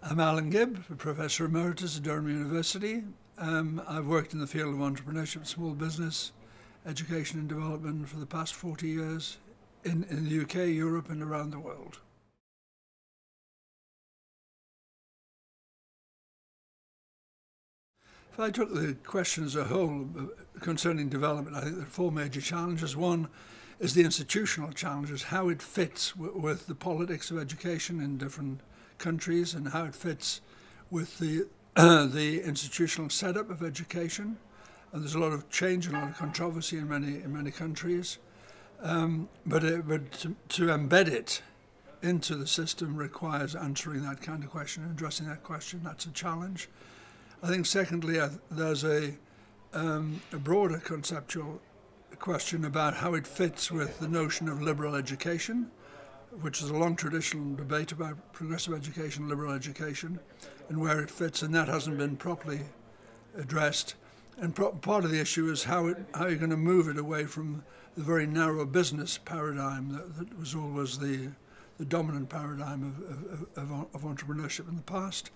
I'm Allan Gibb, a Professor Emeritus at Durham University. I've worked in the field of entrepreneurship, small business, education and development for the past 40 years in the UK, Europe and around the world. If I took the question as a whole concerning development, I think there are four major challenges. One is the institutional challenges, how it fits with the politics of education in different countries and how it fits with the institutional setup of education. And there's a lot of change and a lot of controversy in many countries. But to embed it into the system requires answering that kind of question, addressing that question. That's a challenge. I think secondly, there's a broader conceptual question about how it fits with the notion of liberal education, which is a long traditional debate about progressive education, liberal education, and where it fits, and that hasn't been properly addressed. And part of the issue is how you're going to move it away from the very narrow business paradigm that was always the dominant paradigm of entrepreneurship in the past.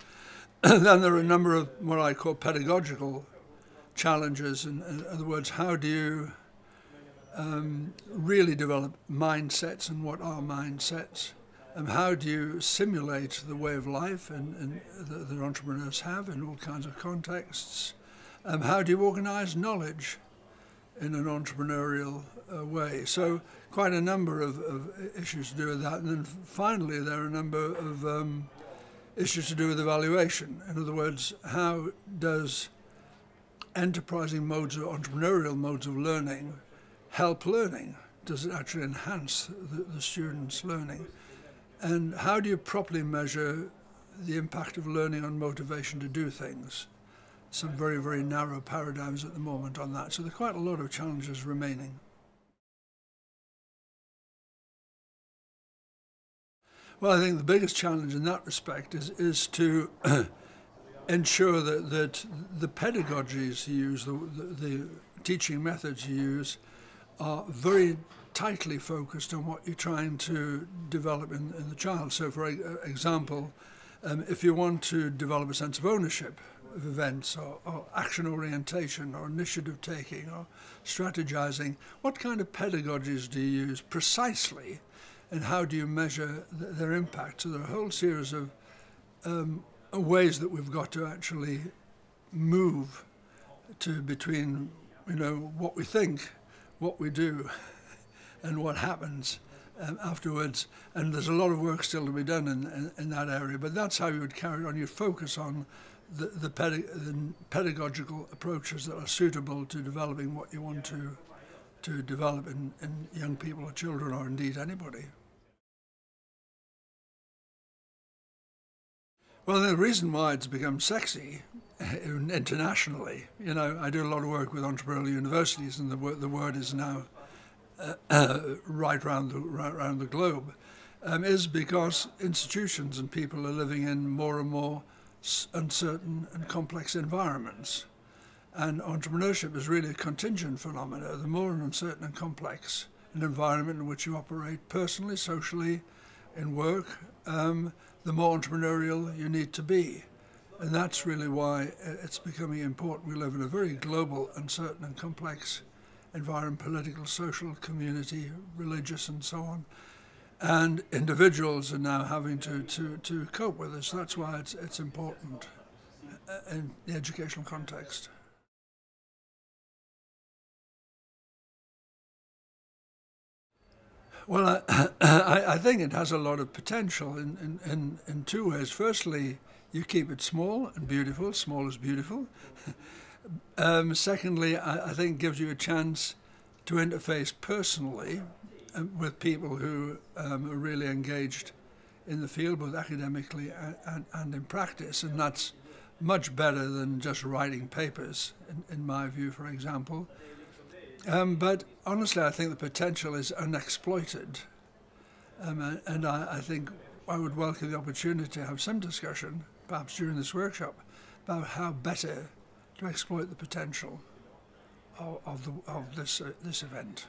And then there are a number of what I call pedagogical challenges. In other words, how do you really develop mindsets, and what are mindsets? And how do you simulate the way of life that entrepreneurs have in all kinds of contexts? How do you organize knowledge in an entrepreneurial way? So quite a number of issues to do with that. And then finally, there are a number of issues to do with evaluation. In other words, how does enterprising modes of entrepreneurial modes of learning help learning? Does it actually enhance the students' learning? And how do you properly measure the impact of learning on motivation to do things? Some very, very narrow paradigms at the moment on that. So there are quite a lot of challenges remaining. Well, I think the biggest challenge in that respect is to ensure that the pedagogies you use, the teaching methods you use, are very tightly focused on what you're trying to develop in the child. So, for example, if you want to develop a sense of ownership of events, or action orientation, or initiative taking, or strategizing, what kind of pedagogies do you use precisely, and how do you measure their impact? So there are a whole series of ways that we've got to actually move to between, what we think, what we do, and what happens afterwards. And there's a lot of work still to be done in that area, but that's how you would carry it on. You focus on the pedagogical approaches that are suitable to developing what you want to develop in young people or children, or indeed anybody. Well, the reason why it's become sexy internationally, I do a lot of work with entrepreneurial universities, and the word is now right around the globe, is because institutions and people are living in more and more uncertain and complex environments. And entrepreneurship is really a contingent phenomenon. The more uncertain and complex an environment in which you operate personally, socially, in work, the more entrepreneurial you need to be. And that's really why it's becoming important. We live in a very global, uncertain and complex environment, political, social, community, religious and so on. And individuals are now having to cope with this. That's why it's important in the educational context. Well, I think it has a lot of potential in two ways. Firstly, you keep it small and beautiful. Small is beautiful. Secondly, I think it gives you a chance to interface personally with people who are really engaged in the field, both academically and in practice, and that's much better than just writing papers, in my view, for example. But honestly, I think the potential is unexploited, and I think I would welcome the opportunity to have some discussion, perhaps during this workshop, about how better to exploit the potential of this event.